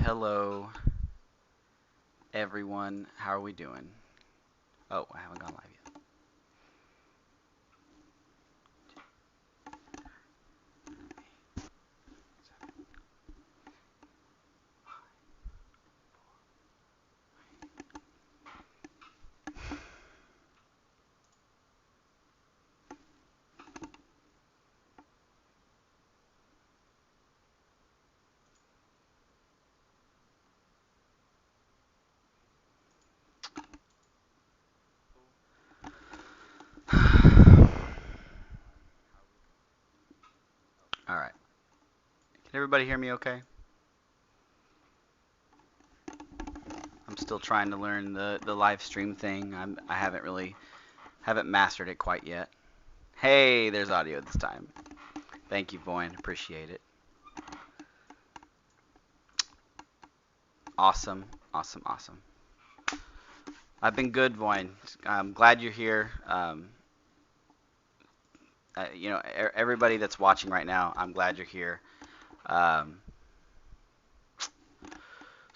Hello, everyone. How are we doing? Oh, I haven't gone live yet. All right. Can everybody hear me okay? I'm still trying to learn the live stream thing. I haven't mastered it quite yet. Hey, there's audio this time. Thank you, Voin. Appreciate it. Awesome, awesome, awesome. I've been good, Voin. I'm glad you're here. Everybody that's watching right now, I'm glad you're here. Um,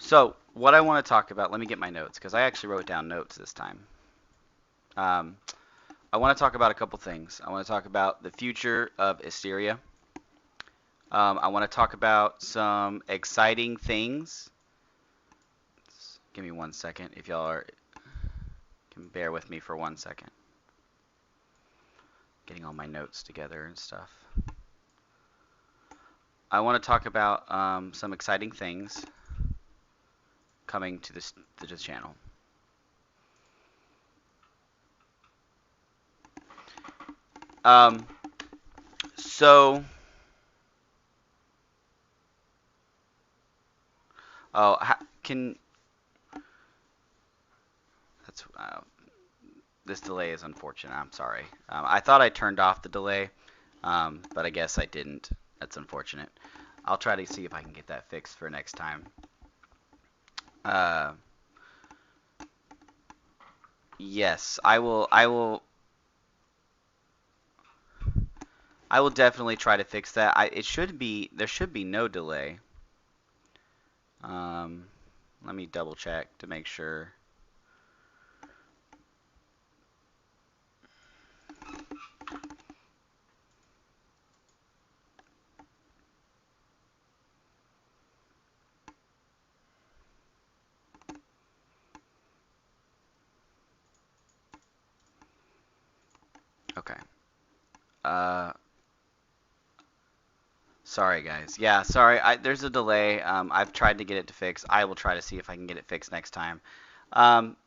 So, what I want to talk about, let me get my notes, because I actually wrote down notes this time. Um, I want to talk about a couple things. I want to talk about the future of Asteria. I want to talk about some exciting things. Give me 1 second, if y'all can bear with me for 1 second. Getting all my notes together and stuff. I want to talk about some exciting things coming to this channel. So, oh, can that's this delay is unfortunate. I'm sorry. I thought I turned off the delay, but I guess I didn't. That's unfortunate. I'll try to see if I can get that fixed for next time. Yes, I will. I will definitely try to fix that. There should be no delay. Let me double check to make sure. Okay. Sorry guys. Yeah, sorry. There's a delay. I've tried to get it to fix. I will try to see if I can get it fixed next time.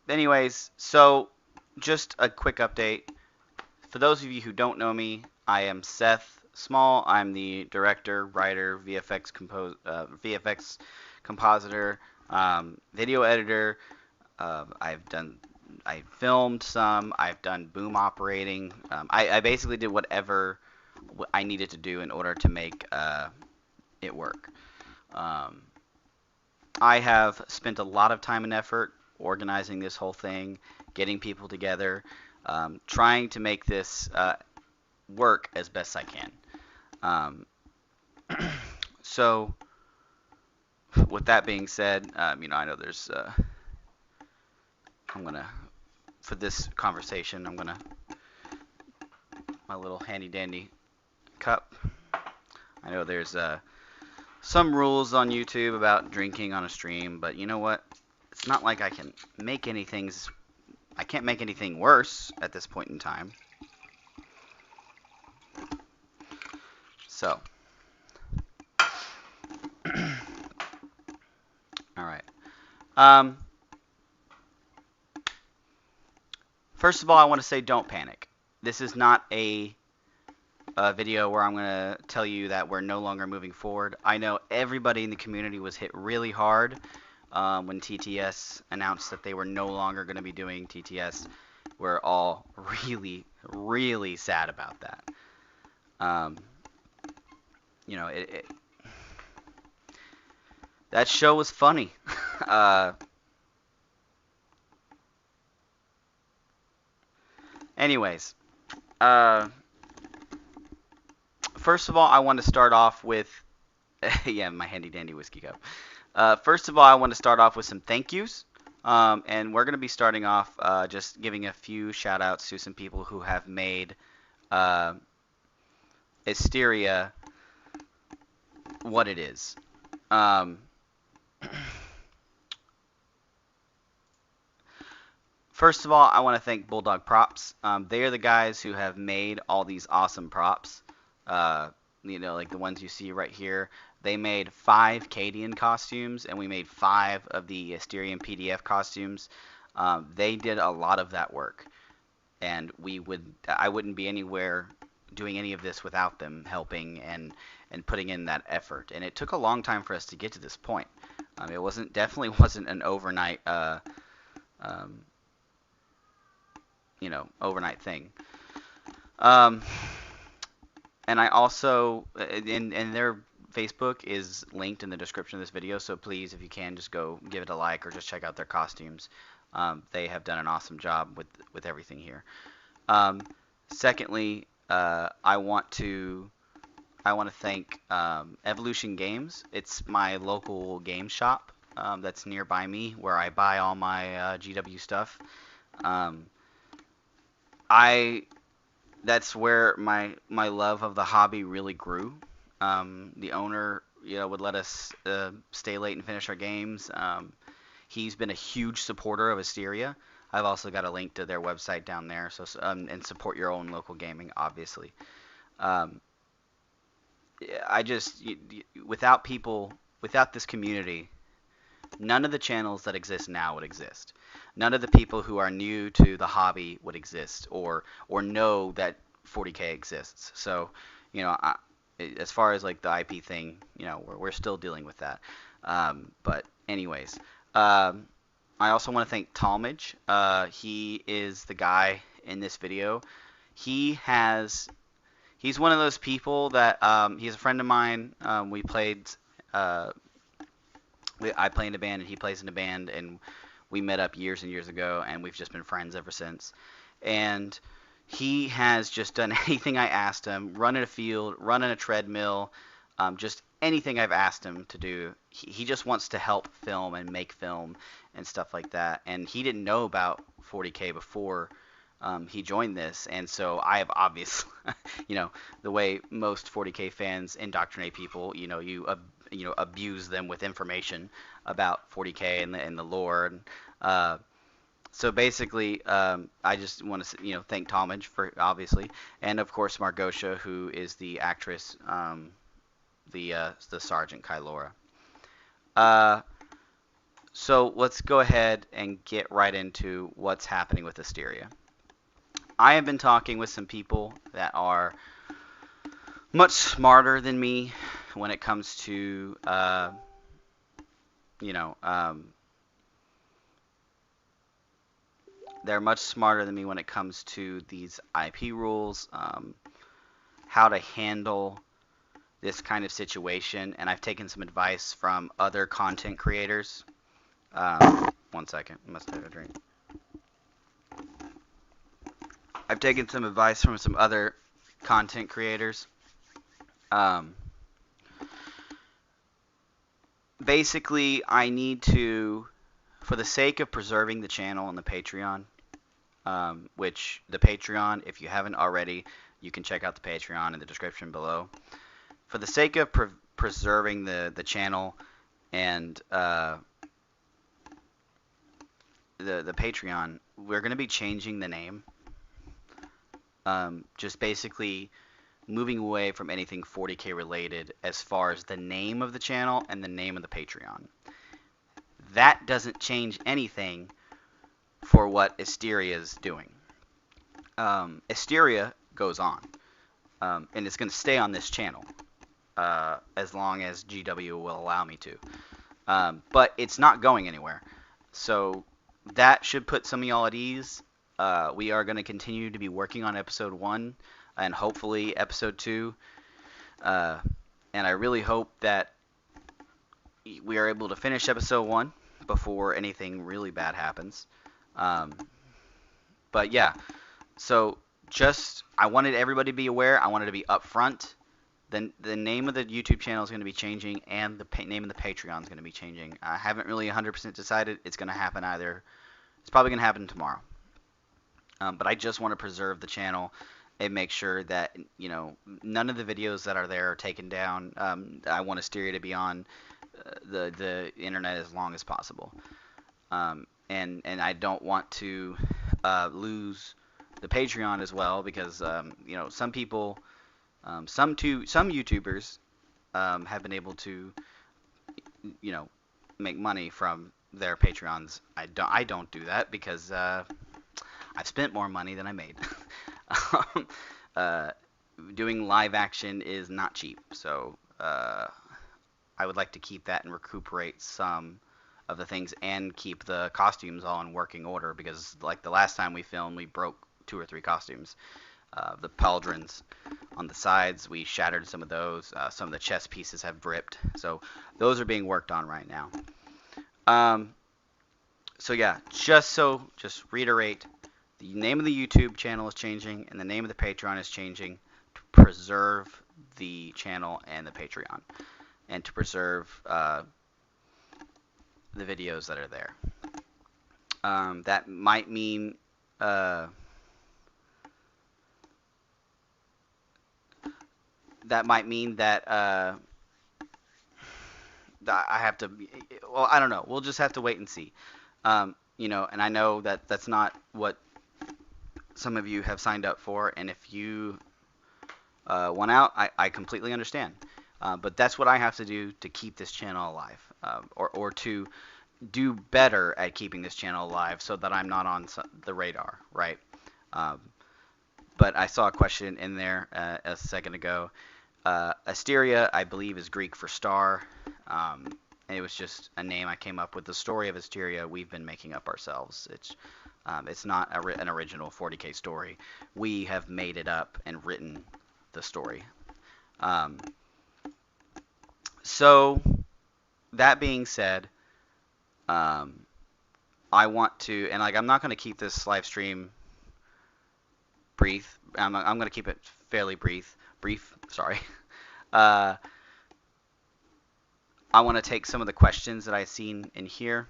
Anyways, so just a quick update. For those of you who don't know me, I am Seth Small. I'm the director, writer, VFX compositor, video editor. I filmed some. I've done boom operating. I basically did whatever I needed to do in order to make it work. I have spent a lot of time and effort organizing this whole thing, getting people together, trying to make this work as best I can. So, with that being said, I know there's, for this conversation, my little handy dandy cup. I know there's some rules on YouTube about drinking on a stream, but you know what? It's not like I can't make anything worse at this point in time. So, all right. First of all, I want to say don't panic. This is not a video where I'm going to tell you that we're no longer moving forward. I know everybody in the community was hit really hard when TTS announced that they were no longer going to be doing TTS. We're all really, really sad about that. That show was funny. Anyways, first of all, I want to start off with, yeah, my handy dandy whiskey cup. First of all, I want to start off with some thank yous. And we're going to be starting off just giving a few shout outs to some people who have made uh, Asteria what it is. Um, First of all, I want to thank Bulldog Props. They are the guys who have made all these awesome props. Uh, like the ones you see right here. They made 5 Cadian costumes, and we made 5 of the Asterian PDF costumes. They did a lot of that work, and I wouldn't be anywhere doing any of this without them helping and putting in that effort. And it took a long time for us to get to this point. It definitely wasn't an overnight. Um, overnight thing. Um, and I also, and their Facebook is linked in the description of this video, so please, if you can, just go give it a like or just check out their costumes. They have done an awesome job with everything here. Secondly, I want to thank Evolution Games. It's my local game shop that's nearby me, where I buy all my GW stuff. Um, I That's where my love of the hobby really grew. The owner, would let us stay late and finish our games. He's been a huge supporter of Asteria. I've also got a link to their website down there, so and support your own local gaming, obviously. Um, I just without people, without this community, none of the channels that exist now would exist. None of the people who are new to the hobby would exist, or know that 40K exists. So, as far as like the IP thing, we're still dealing with that. But anyways, I also want to thank Talmage. He is the guy in this video. He's one of those people that he's a friend of mine. We played. Uh, I play in a band and he plays in a band, and we met up years and years ago, and we've just been friends ever since. And he has just done anything I asked him, run in a field, run in a treadmill, just anything I've asked him to do. He just wants to help film and make film and stuff like that. And he didn't know about 40K before he joined this, and so I have obviously, the way most 40K fans indoctrinate people, abuse them with information about 40K and the lore. And, so basically, I just want to thank Talmage for obviously, and of course Margosha, who is the actress, the Sergeant Kylora. So let's go ahead and get right into what's happening with Asteria. I have been talking with some people that are much smarter than me when it comes to, they're much smarter than me when it comes to these IP rules, how to handle this kind of situation, and I've taken some advice from other content creators. One second, I must have a drink. I've taken some advice from some other content creators. Basically, I need to, for the sake of preserving the channel and the Patreon, which the Patreon, if you haven't already, you can check out the Patreon in the description below. For the sake of preserving the channel and the Patreon, we're going to be changing the name. Just basically moving away from anything 40K related as far as the name of the channel and the name of the Patreon. That doesn't change anything for what Asteria is doing. Asteria goes on, and it's going to stay on this channel as long as GW will allow me to. But it's not going anywhere. So that should put some of y'all at ease. We are going to continue to be working on episode 1 and hopefully episode 2. And I really hope that we are able to finish episode 1 before anything really bad happens. But yeah, so I wanted everybody to be aware. I wanted to be upfront. then the name of the YouTube channel is going to be changing, and the name of the Patreon is going to be changing. I haven't really 100% decided. It's going to happen either. It's probably going to happen tomorrow. But I just want to preserve the channel and make sure that, you know, none of the videos that are there are taken down. I want Asteria to be on the internet as long as possible. And I don't want to lose the Patreon as well, because you know, some people, some YouTubers have been able to, you know, make money from their Patreons. I don't do that because I've spent more money than I made. uh, Doing live action is not cheap, so I would like to keep that and recuperate some of the things and keep the costumes all in working order, because like the last time we filmed, we broke 2 or 3 costumes. The pauldrons on the sides, we shattered some of those. Some of the chest pieces have ripped, so those are being worked on right now. So yeah, just reiterate, the name of the YouTube channel is changing and the name of the Patreon is changing to preserve the channel and the Patreon, and to preserve the videos that are there. That might mean that I have to. Well, I don't know. We'll just have to wait and see. You know, and I know that that's not what some of you have signed up for, and if you want out, I completely understand. But that's what I have to do to keep this channel alive, or to do better at keeping this channel alive, so that I'm not on the radar, right? But I saw a question in there a second ago. Asteria, I believe, is Greek for star. And it was just a name I came up with. The story of Asteria, we've been making up ourselves. It's not an original 40K story. We have made it up and written the story. So, that being said, I want to, and like, I'm not going to keep this live stream brief. I'm going to keep it fairly brief. Sorry. I want to take some of the questions that I've seen in here.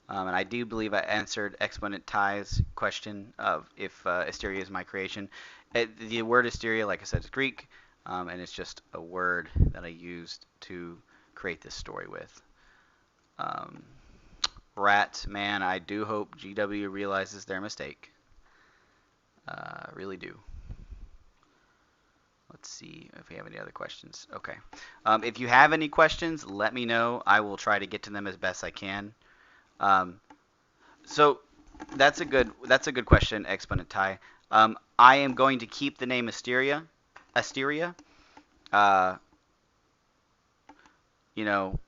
And I do believe I answered Exponent Ty's question of if Asteria is my creation. The word Asteria, like I said, is Greek, and it's just a word that I used to create this story with. Rat, man, I do hope GW realizes their mistake. I really do. Let's see if we have any other questions. Okay. If you have any questions, let me know. I will try to get to them as best I can. So that's a good question, Exponent Ty. I am going to keep the name Asteria. You know,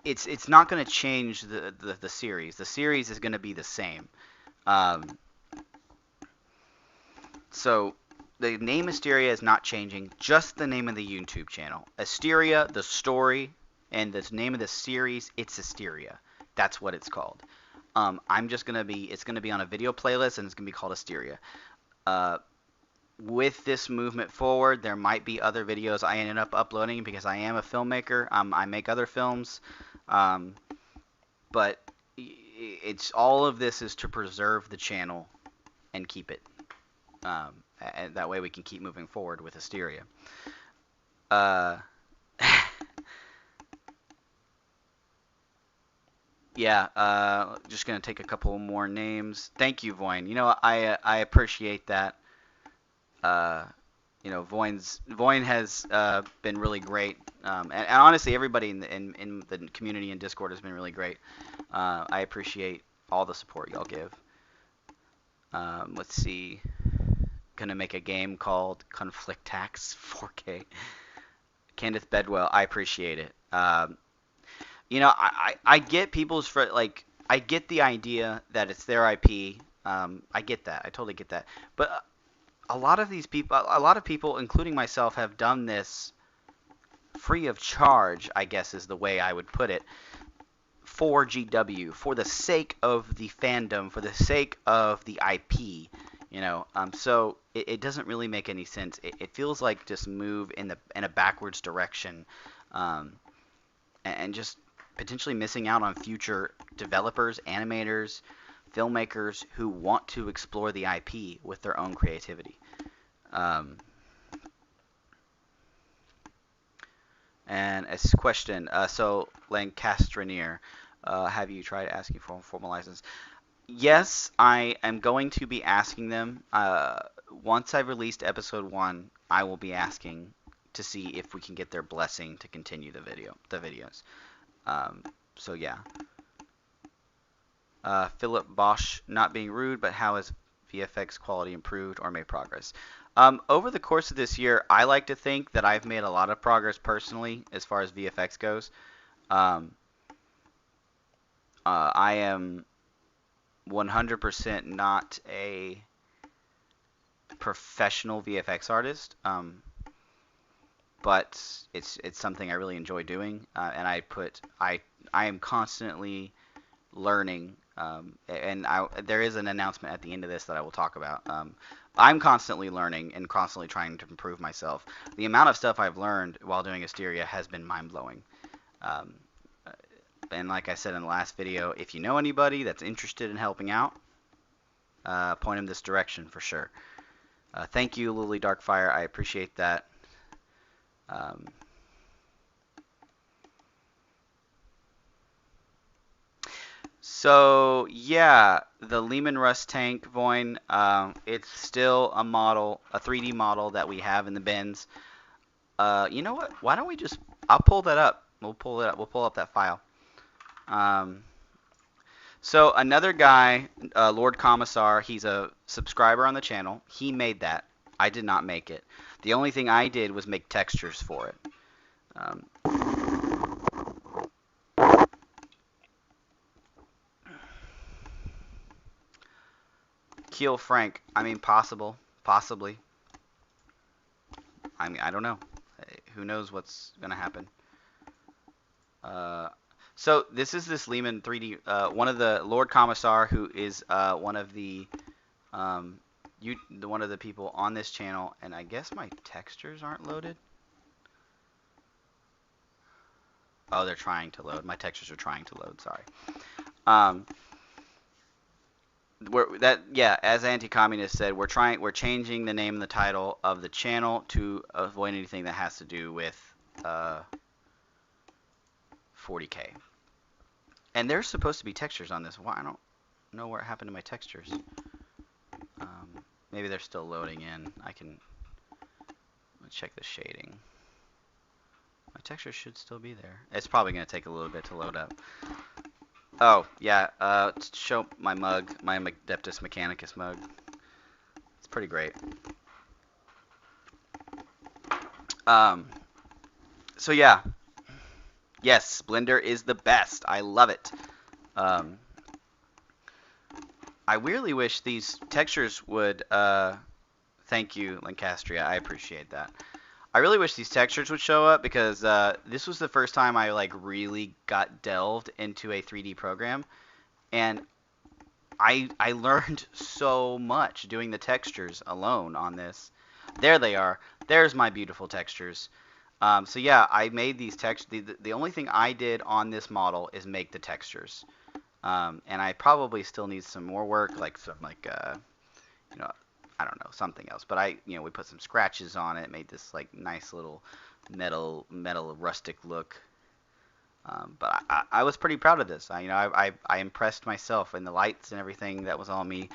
it's not going to change the series. The series is going to be the same. So the name Asteria is not changing, just the name of the YouTube channel. Asteria, the story, and the name of the series, it's Asteria. That's what it's called. It's going to be on a video playlist, and it's going to be called Asteria. With this movement forward, there might be other videos I ended up uploading, because I am a filmmaker. I make other films. But it's all of this is to preserve the channel and keep it. And that way we can keep moving forward with Asteria. Yeah, just going to take a couple more names. Thank you, Voin. You know, I appreciate that. You know, Voin has been really great. And honestly, everybody in the community and Discord has been really great. I appreciate all the support y'all give. Let's see. Gonna make a game called Conflict Tax 4K. Candace Bedwell, I appreciate it. You know, I get people's I get the idea that it's their IP. I get that. I totally get that. But a lot of people, including myself, have done this free of charge, I guess is the way I would put it, for GW, for the sake of the fandom, for the sake of the IP. So it doesn't really make any sense. It feels like just move in a backwards direction, um, and just potentially missing out on future developers, animators, filmmakers who want to explore the IP with their own creativity. Um, and a question, so Lancastrinier, have you tried asking for a formal license? Yes, I am going to be asking them. Once I've released episode 1, I will be asking to see if we can get their blessing to continue the videos. Um, so yeah. Philip Bosch, not being rude, but how has VFX quality improved or made progress? Over the course of this year, I like to think that I've made a lot of progress personally as far as VFX goes. Um, I am 100% not a professional VFX artist, but it's something I really enjoy doing, and I am constantly learning, and there is an announcement at the end of this that I will talk about. I'm constantly learning and constantly trying to improve myself. The amount of stuff I've learned while doing Asteria has been mind-blowing. Um, and like I said in the last video, if you know anybody that's interested in helping out, point them this direction for sure. Thank you, Lily Darkfire. I appreciate that. Um, So yeah, the Lehman Russ tank, Voin, it's still a model, a 3D model that we have in the bins. You know what? Why don't we just? I'll pull that up. We'll pull it up. We'll pull up that file. Um, so another guy, Lord Commissar, he's a subscriber on the channel. He made that. I did not make it. The only thing I did was make textures for it. Um, Keel Frank, I mean, possibly. I mean, I don't know. Who knows what's gonna happen? Uh, so this Lehman 3D, one of the Lord Commissar, who is one of the one of the people on this channel, and I guess my textures aren't loaded. Oh, they're trying to load. My textures are trying to load. Sorry. Um, yeah, as anti-communist said, we're changing the name and the title of the channel to avoid anything that has to do with 40K. And there's supposed to be textures on this. Why? I don't know what happened to my textures. Maybe they're still loading in. Let's check the shading. My texture should still be there. It's probably going to take a little bit to load up. Oh, yeah, show my mug, my Adeptus Mechanicus mug. It's pretty great. So yeah. Yes, Blender is the best. I love it. I weirdly wish these textures would, thank you, Lancastria, I appreciate that. I really wish these textures would show up because this was the first time I really got delved into a 3D program, and I learned so much doing the textures alone on this. There they are. There's my beautiful textures. So yeah, I made these textures. The only thing I did on this model is make the textures. And I probably still need some more work, like some I don't know, something else. But we put some scratches on it, made this nice little metal rustic look. But I was pretty proud of this. I impressed myself in the lights and everything that was on me.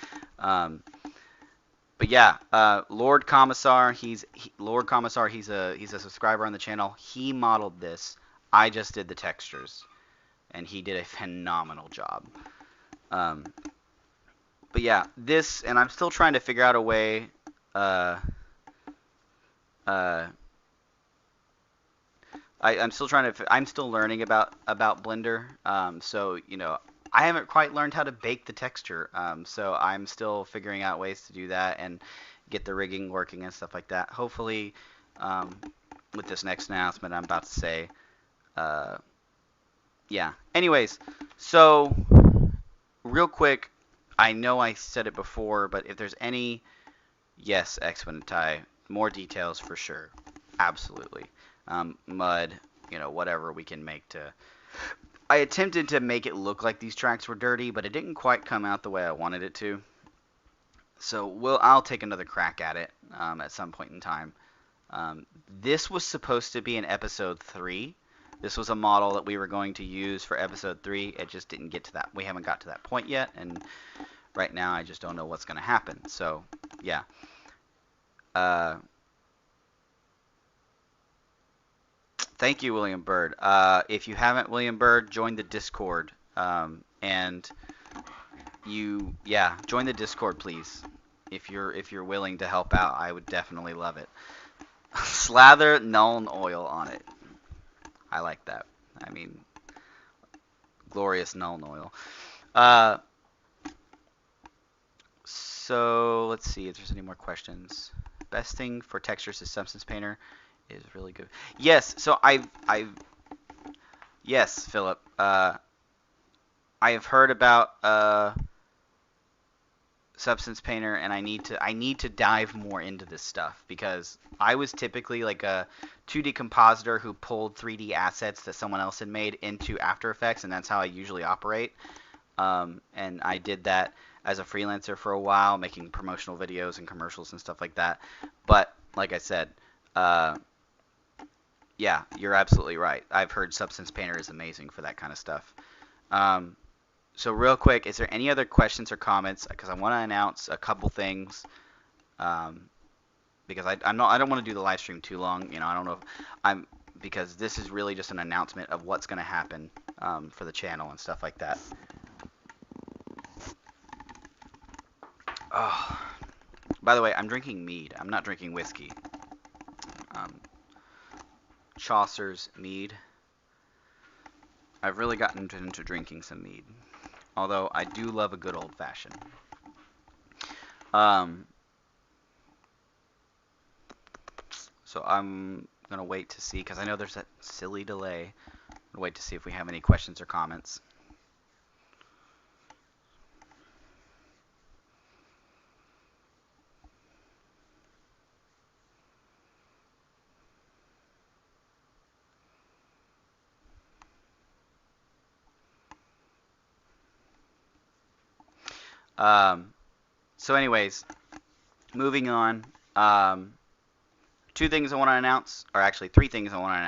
But yeah, Lord Commissar, he's a subscriber on the channel. He modeled this. I just did the textures, and he did a phenomenal job. But yeah, and I'm still trying to figure out a way. I'm still I'm still learning about Blender. So I haven't quite learned how to bake the texture. So I'm still figuring out ways to do that and get the rigging working and stuff like that. Hopefully, with this next announcement I'm about to say, yeah. Anyways, so real quick, I know I said it before, but if there's any, yes, Exponentai, more details for sure, absolutely. Mud, whatever we can make to. I attempted to make it look like these tracks were dirty, but it didn't quite come out the way I wanted it to. So I'll take another crack at it at some point in time. This was supposed to be in episode 3. This was a model that we were going to use for episode 3. It just didn't get to that. We haven't got to that point yet, and right now I just don't know what's going to happen. So, yeah. Thank you, William Bird. If you haven't, William Bird, join the Discord. And join the Discord, please. If you're willing to help out, I would definitely love it. Slather Nuln oil on it. I like that. I mean, glorious Nuln oil. So let's see if there's any more questions. Best thing for textures is Substance Painter is really good. Yes. So yes, Philip. I have heard about Substance Painter, and I need to dive more into this stuff because I was typically like a 2D compositor who pulled 3D assets that someone else had made into After Effects, and that's how I usually operate. And I did that as a freelancer for a while, making promotional videos and commercials and stuff like that. But like I said, yeah, you're absolutely right. I've heard Substance Painter is amazing for that kind of stuff. So real quick, is there any other questions or comments? Because I want to announce a couple things. Because I don't want to do the live stream too long. I don't know if because this is really just an announcement of what's going to happen for the channel and stuff like that. Oh, by the way, I'm drinking mead. I'm not drinking whiskey. Chaucer's mead. I've really gotten into drinking some mead. Although I do love a good old fashioned. So I'm going to wait to see, because I know there's that silly delay. I'm going to wait to see if we have any questions or comments. So anyways, moving on. 2 things I want to announce, or actually 3 things I want to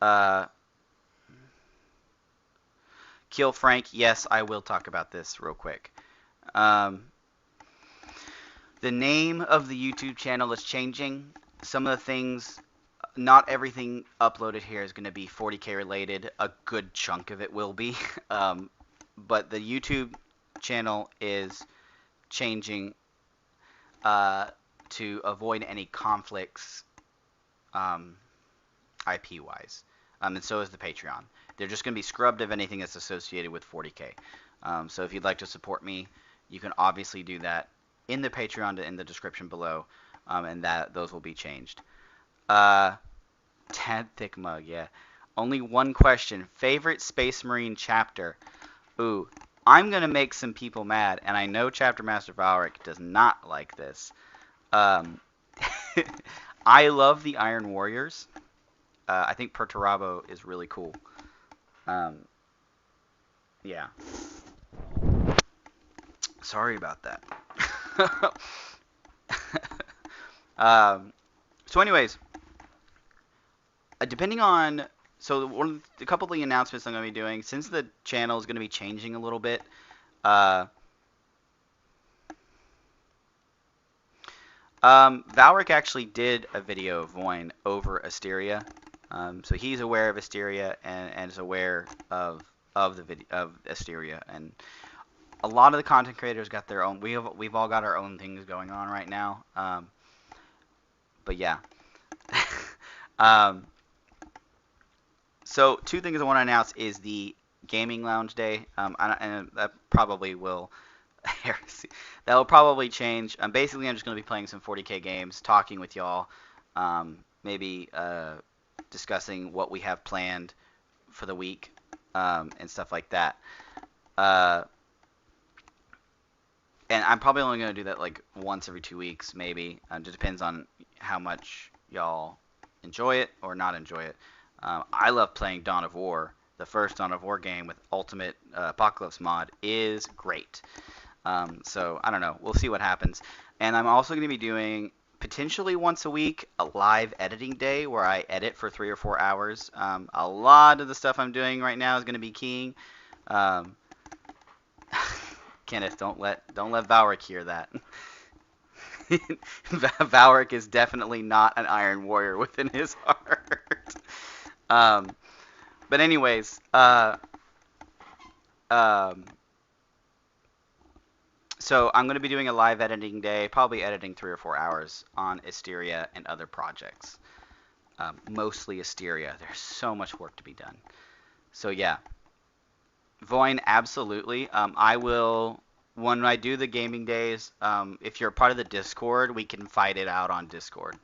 announce. Kill Frank, yes, I will talk about this real quick. The name of the YouTube channel is changing. Some of the things, not everything uploaded here is going to be 40K related. A good chunk of it will be. But the YouTube channel is changing to avoid any conflicts IP-wise. And so is the Patreon. They're just going to be scrubbed of anything that's associated with 40K. So if you'd like to support me, you can obviously do that in the Patreon in the description below, and those will be changed. Tad Thick Mug, yeah. Only one question. Favorite Space Marine chapter? Ooh, I'm going to make some people mad, and I know Chapter Master Valric does not like this. I love the Iron Warriors. I think Perturabo is really cool. Yeah. Sorry about that. So anyways, depending on... So a couple of the announcements I'm going to be doing, since the channel is going to be changing a little bit, Valric actually did a video of Voin over Asteria. So he's aware of Asteria and is aware of the video of Asteria, and a lot of the content creators got their own. We've all got our own things going on right now. But yeah. So 2 things I want to announce is the Gaming Lounge Day, and that probably will that will probably change. Basically, I'm just going to be playing some 40K games, talking with y'all, maybe discussing what we have planned for the week, and stuff like that. and I'm probably only gonna do that like once every 2 weeks, maybe. Just depends on how much y'all enjoy it or not enjoy it. I love playing Dawn of War. The first Dawn of War game with Ultimate Apocalypse mod is great. So I don't know. We'll see what happens. And I'm also going to be doing potentially once a week a live editing day where I edit for 3 or 4 hours. A lot of the stuff I'm doing right now is going to be keying. Um, Kenneth, don't let Valric hear that. Valric is definitely not an Iron Warrior within his heart. Um, but anyways, um, so I'm going to be doing a live editing day, probably editing 3 or 4 hours on Asteria and other projects. Mostly Asteria. There's so much work to be done. So yeah, Voin, absolutely. I will, when I do the gaming days, if you're a part of the Discord, we can fight it out on Discord.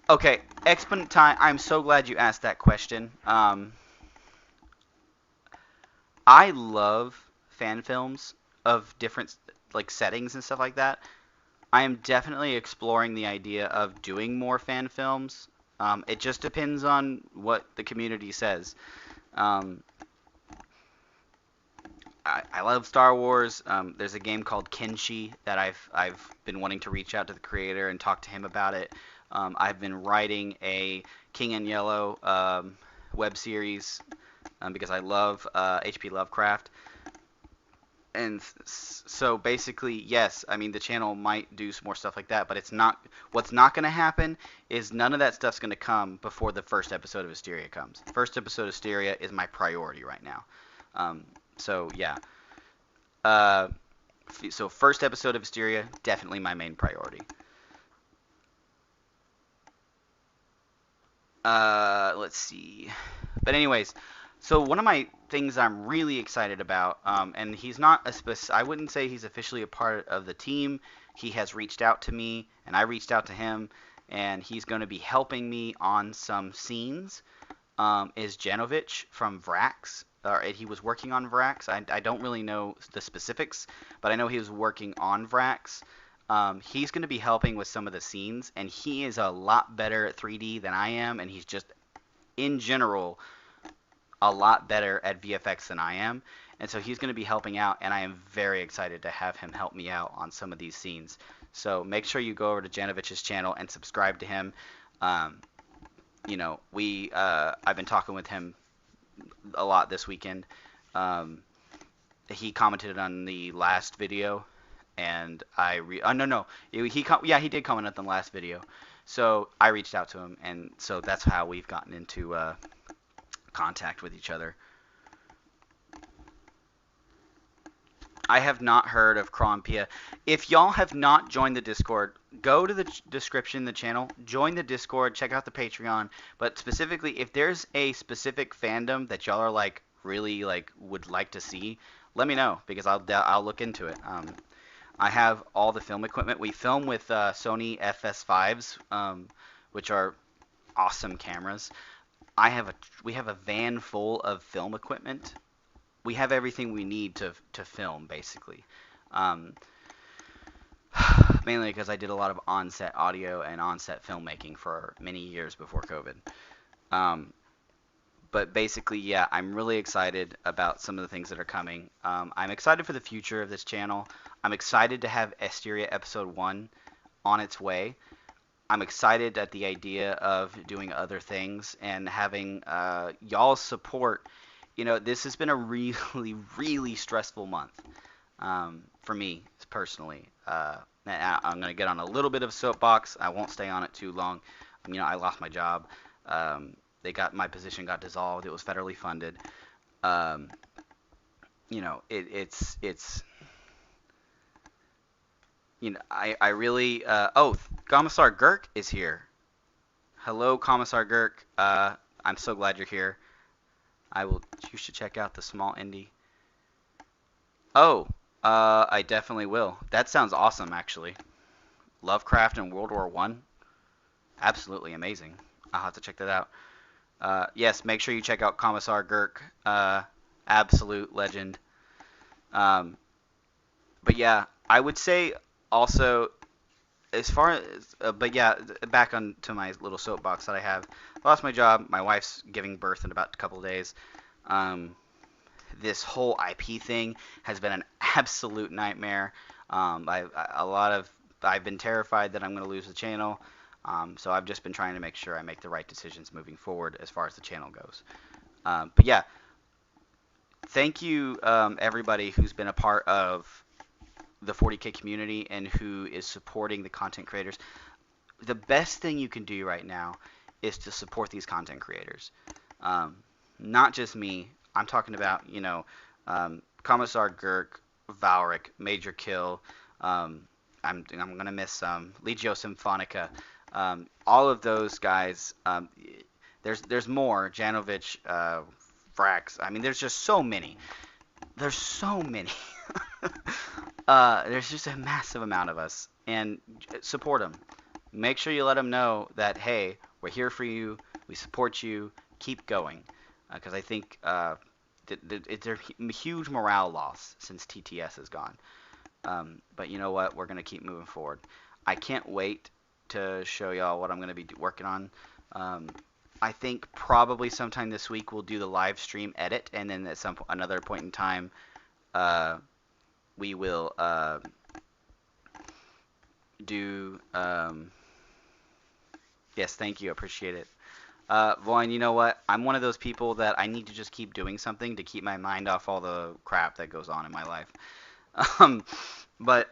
Okay, Exponent Time, I'm so glad you asked that question. I love fan films of different like settings and stuff like that. I am definitely exploring the idea of doing more fan films. It just depends on what the community says. Um, I love Star Wars. There's a game called Kenshi that I've been wanting to reach out to the creator and talk to him about it. I've been writing a King in Yellow web series because I love H.P. Lovecraft. And so basically, yes, I mean the channel might do some more stuff like that, but it's not. What's not going to happen is none of that stuff's going to come before the first episode of Asteria comes. First episode of Asteria is my priority right now. So yeah. Uh, so first episode of Asteria, definitely my main priority. Let's see. But anyways, so one of my things I'm really excited about, and he's not I wouldn't say he's officially a part of the team. He has reached out to me, and I reached out to him, and he's going to be helping me on some scenes. Is Genovich from Vrax. He was working on Vrax. I don't really know the specifics, but I know he was working on Vrax. He's going to be helping with some of the scenes, and he is a lot better at 3D than I am, and he's just, in general, a lot better at VFX than I am. And so he's going to be helping out, and I am very excited to have him help me out on some of these scenes. So make sure you go over to Janovich's channel and subscribe to him. I've been talking with him a lot this weekend. He commented on the last video, and he did comment on the last video. So I reached out to him, and so that's how we've gotten into contact with each other. I have not heard of Krompia. If y'all have not joined the Discord, go to the description of the channel, join the Discord, check out the Patreon. But specifically, if there's a specific fandom that y'all are like really like would like to see, let me know because I'll look into it. I have all the film equipment. We film with Sony FS5s, which are awesome cameras. We have a van full of film equipment. We have everything we need to film, basically. Mainly because I did a lot of on-set audio and on-set filmmaking for many years before COVID. But basically, yeah, I'm really excited about some of the things that are coming. I'm excited for the future of this channel. I'm excited to have Asteria Episode 1 on its way. I'm excited at the idea of doing other things and having y'all's support. You know, this has been a really, really stressful month for me personally. I'm going to get on a little bit of soapbox. I won't stay on it too long. I lost my job. My position got dissolved. It was federally funded. I really. Commissar Girk is here. Hello, Commissar Girk. I'm so glad you're here. You should check out the small indie. Oh, I definitely will. That sounds awesome, actually. Lovecraft and World War One. Absolutely amazing. I'll have to check that out. Yes, make sure you check out Commissar Girk absolute legend. Um, but yeah, I would say also as far as, but yeah, back on to my little soapbox that I have. Lost my job. My wife's giving birth in about a couple of days. Um, this whole IP thing has been an absolute nightmare. A lot of I've been terrified that I'm going to lose the channel. So I've just been trying to make sure I make the right decisions moving forward as far as the channel goes. But yeah, thank you everybody who's been a part of the 40K community and who is supporting the content creators. The best thing you can do right now is to support these content creators. Um, Not just me. I'm talking about, Commissar Girk, Valric, Major Kill. Um, I'm gonna miss some. Legio Symphonica. All of those guys. There's more. Janovic, Frax. I mean, there's just so many. There's so many. There's just a massive amount of us, and support them. Make sure you let them know that, hey, we're here for you, we support you, keep going. Because I think it's a huge morale loss since TTS is gone. But you know what? We're going to keep moving forward. I can't wait to show y'all what I'm going to be working on. I think probably sometime this week we'll do the live stream edit, and then at another point in time, we will do. Yes, thank you. Appreciate it. Vaughn, you know what? I'm one of those people that I need to just keep doing something to keep my mind off all the crap that goes on in my life. Um, but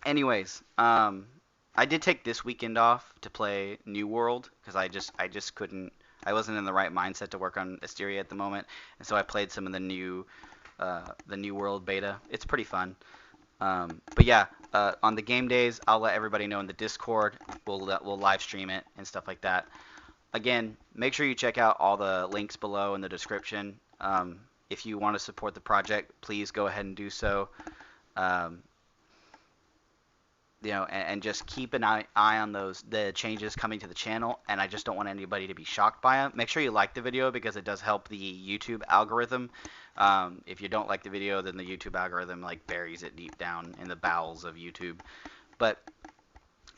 anyways, I did take this weekend off to play New World because I just couldn't. I wasn't in the right mindset to work on Asteria at the moment, and so I played some of the New World beta. It's pretty fun. But yeah, on the game days, I'll let everybody know in the Discord. We'll live stream it and stuff like that. Again, make sure you check out all the links below in the description. If you want to support the project, please go ahead and do so. Um, and just keep an eye on the changes coming to the channel. And I just don't want anybody to be shocked by them. Make sure you like the video because it does help the YouTube algorithm. If you don't like the video, then the YouTube algorithm buries it deep down in the bowels of YouTube. But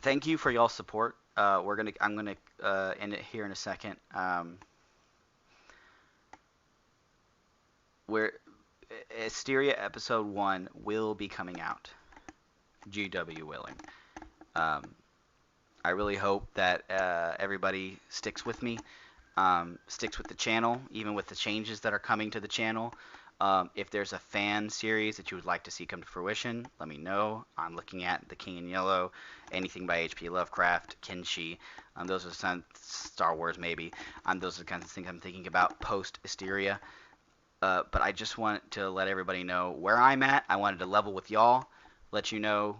thank you for y'all's support. I'm gonna end it here in a second. Where Asteria episode 1 will be coming out, GW willing. I really hope that everybody sticks with me, sticks with the channel, even with the changes that are coming to the channel. If there's a fan series that you would like to see come to fruition, let me know. I'm looking at The King in Yellow, anything by H.P. Lovecraft, Kenshi. Those are some Star Wars maybe. Those are the kinds of things I'm thinking about post Asteria. But I just want to let everybody know where I'm at. I wanted to level with y'all, let you know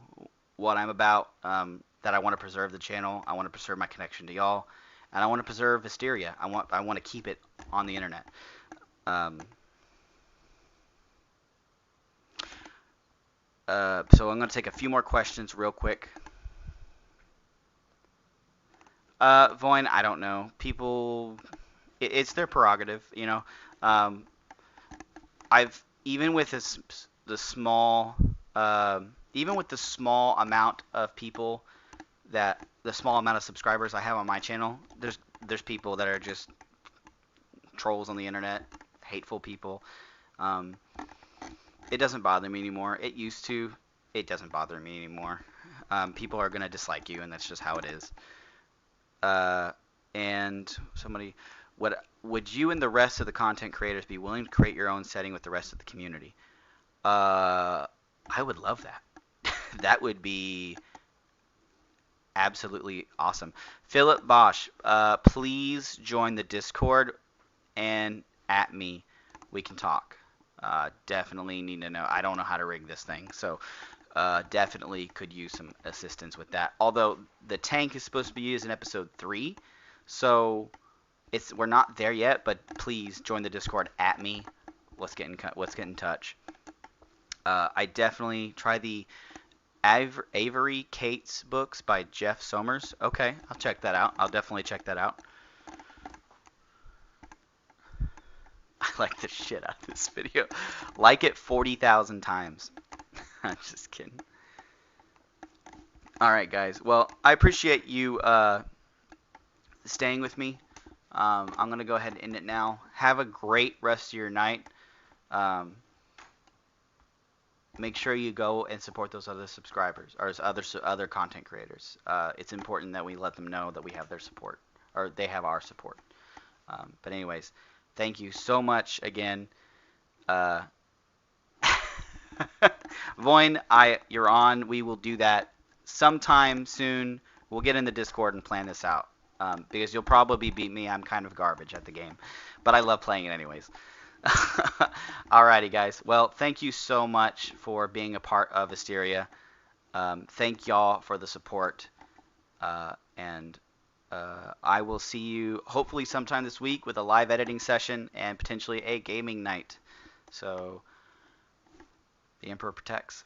what I'm about, that I want to preserve the channel. I want to preserve my connection to y'all, and I want to preserve Asteria. I want to keep it on the internet. So I'm going to take a few more questions real quick. Voin, I don't know. People, it's their prerogative, you know. Even with the small, even with the small amount of people the small amount of subscribers I have on my channel, there's people that are just trolls on the internet, hateful people. It doesn't bother me anymore. It used to. It doesn't bother me anymore. People are gonna dislike you, and that's just how it is. And somebody, would you and the rest of the content creators be willing to create your own setting with the rest of the community? I would love that. That would be absolutely awesome. Philip Bosch, please join the Discord and at me. We can talk. Definitely need to know. I don't know how to rig this thing, so definitely could use some assistance with that. Although the tank is supposed to be used in episode 3, so we're not there yet. But please join the Discord at me. Let's get in touch. I definitely try the Avery Cates books by Jeff Somers. Okay, I'll check that out. I'll definitely check that out. like the shit out of this video. Like it 40,000 times. I'm just kidding. All right, guys. Well, I appreciate you staying with me. I'm going to go ahead and end it now. Have a great rest of your night. Make sure you go and support those other subscribers or other content creators. It's important that we let them know that we have their support, or they have our support. But anyways, thank you so much again. Voin, you're on. We will do that sometime soon. We'll get in the Discord and plan this out. Because you'll probably beat me. I'm kind of garbage at the game. But I love playing it anyways. Alrighty, guys. Well, thank you so much for being a part of Asteria. Thank y'all for the support. And I will see you hopefully sometime this week with a live editing session and potentially a gaming night. So, the Emperor protects.